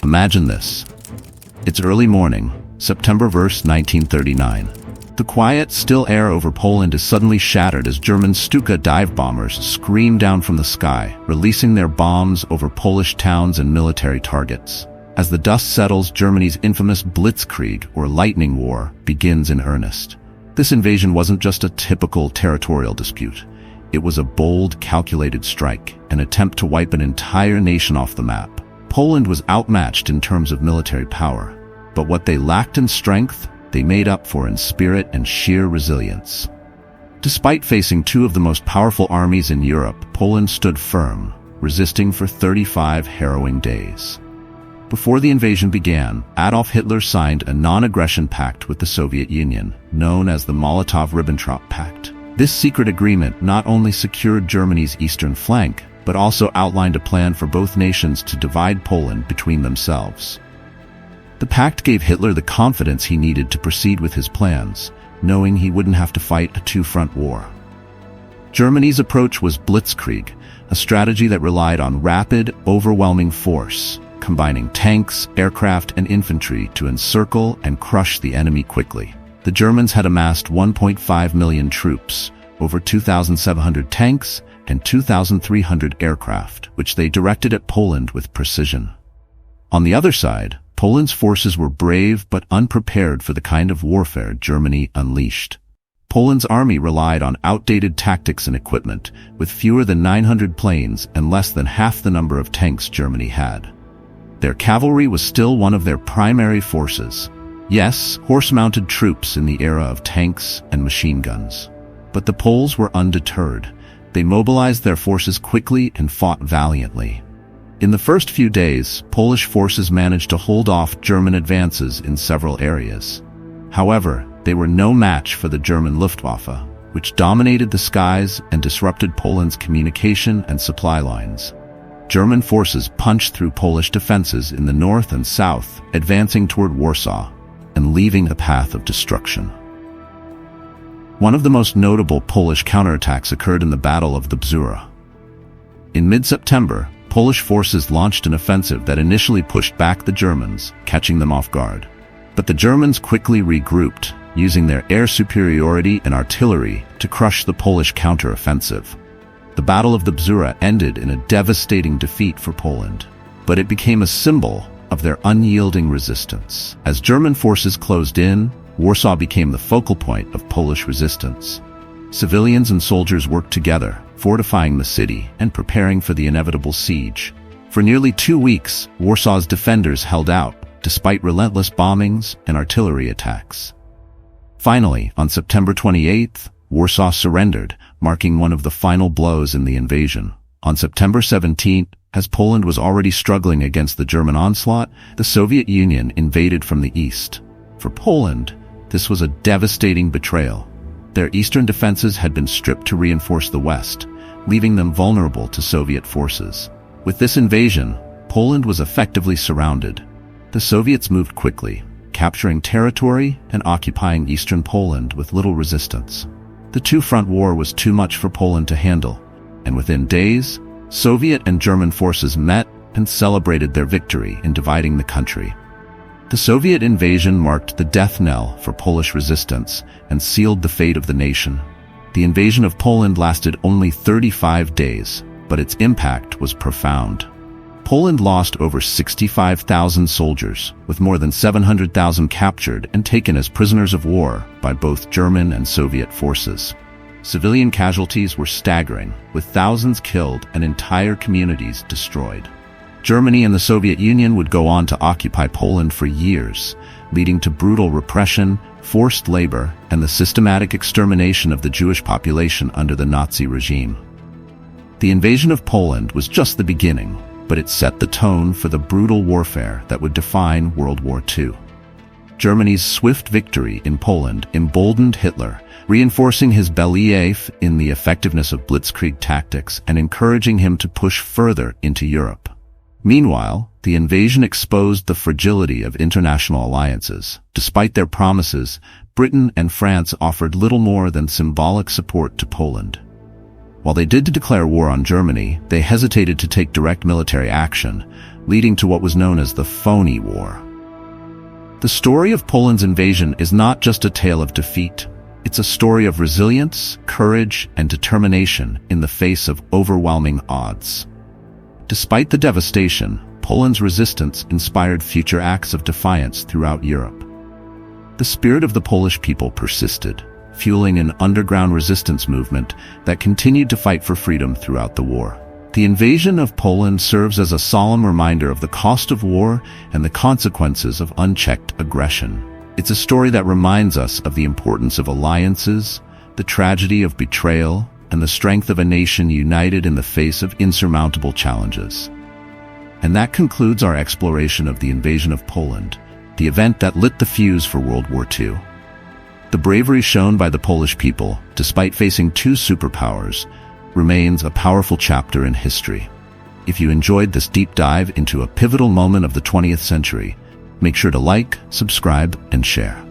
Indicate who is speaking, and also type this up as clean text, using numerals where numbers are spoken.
Speaker 1: Imagine this. It's early morning, September 1st, 1939. The quiet, still air over Poland is suddenly shattered as German Stuka dive bombers scream down from the sky, releasing their bombs over Polish towns and military targets. As the dust settles, Germany's infamous Blitzkrieg, or lightning war, begins in earnest. This invasion wasn't just a typical territorial dispute. It was a bold, calculated strike, an attempt to wipe an entire nation off the map. Poland was outmatched in terms of military power, but what they lacked in strength, they made up for in spirit and sheer resilience. Despite facing two of the most powerful armies in Europe, Poland stood firm, resisting for 35 harrowing days. Before the invasion began, Adolf Hitler signed a non-aggression pact with the Soviet Union, known as the Molotov-Ribbentrop Pact. This secret agreement not only secured Germany's eastern flank, but also outlined a plan for both nations to divide Poland between themselves. The pact gave Hitler the confidence he needed to proceed with his plans, knowing he wouldn't have to fight a two-front war. Germany's approach was Blitzkrieg, a strategy that relied on rapid, overwhelming force, combining tanks, aircraft, and infantry to encircle and crush the enemy quickly. The Germans had amassed 1.5 million troops, over 2,700 tanks, and 2,300 aircraft, which they directed at Poland with precision. On the other side, Poland's forces were brave but unprepared for the kind of warfare Germany unleashed. Poland's army relied on outdated tactics and equipment, with fewer than 900 planes and less than half the number of tanks Germany had. Their cavalry was still one of their primary forces. Yes, horse-mounted troops in the era of tanks and machine guns. But the Poles were undeterred. They mobilized their forces quickly and fought valiantly. In the first few days, Polish forces managed to hold off German advances in several areas. However, they were no match for the German Luftwaffe, which dominated the skies and disrupted Poland's communication and supply lines. German forces punched through Polish defenses in the north and south, advancing toward Warsaw and leaving a path of destruction. One of the most notable Polish counterattacks occurred in the Battle of the Bzura. In mid-September, Polish forces launched an offensive that initially pushed back the Germans, catching them off guard. But the Germans quickly regrouped, using their air superiority and artillery to crush the Polish counteroffensive. The Battle of the Bzura ended in a devastating defeat for Poland, but it became a symbol of their unyielding resistance. As German forces closed in, Warsaw became the focal point of Polish resistance. Civilians and soldiers worked together, fortifying the city and preparing for the inevitable siege. For nearly 2 weeks, Warsaw's defenders held out, despite relentless bombings and artillery attacks. Finally, on September 28th, Warsaw surrendered, marking one of the final blows in the invasion. On September 17th, as Poland was already struggling against the German onslaught, the Soviet Union invaded from the east. For Poland, this was a devastating betrayal. Their eastern defenses had been stripped to reinforce the west, leaving them vulnerable to Soviet forces. With this invasion, Poland was effectively surrounded. The Soviets moved quickly, capturing territory and occupying eastern Poland with little resistance. The two-front war was too much for Poland to handle, and within days, Soviet and German forces met and celebrated their victory in dividing the country. The Soviet invasion marked the death knell for Polish resistance and sealed the fate of the nation. The invasion of Poland lasted only 35 days, but its impact was profound. Poland lost over 65,000 soldiers, with more than 700,000 captured and taken as prisoners of war by both German and Soviet forces. Civilian casualties were staggering, with thousands killed and entire communities destroyed. Germany and the Soviet Union would go on to occupy Poland for years, leading to brutal repression, forced labor, and the systematic extermination of the Jewish population under the Nazi regime. The invasion of Poland was just the beginning, but it set the tone for the brutal warfare that would define World War II. Germany's swift victory in Poland emboldened Hitler, reinforcing his belief in the effectiveness of blitzkrieg tactics and encouraging him to push further into Europe. Meanwhile, the invasion exposed the fragility of international alliances. Despite their promises, Britain and France offered little more than symbolic support to Poland. While they did declare war on Germany, they hesitated to take direct military action, leading to what was known as the Phony War. The story of Poland's invasion is not just a tale of defeat. It's a story of resilience, courage, and determination in the face of overwhelming odds. Despite the devastation, Poland's resistance inspired future acts of defiance throughout Europe. The spirit of the Polish people persisted, fueling an underground resistance movement that continued to fight for freedom throughout the war. The invasion of Poland serves as a solemn reminder of the cost of war and the consequences of unchecked aggression. It's a story that reminds us of the importance of alliances, the tragedy of betrayal, and the strength of a nation united in the face of insurmountable challenges. And that concludes our exploration of the invasion of Poland, the event that lit the fuse for World War II. The bravery shown by the Polish people, despite facing two superpowers, remains a powerful chapter in history. If you enjoyed this deep dive into a pivotal moment of the 20th century, make sure to like, subscribe, and share.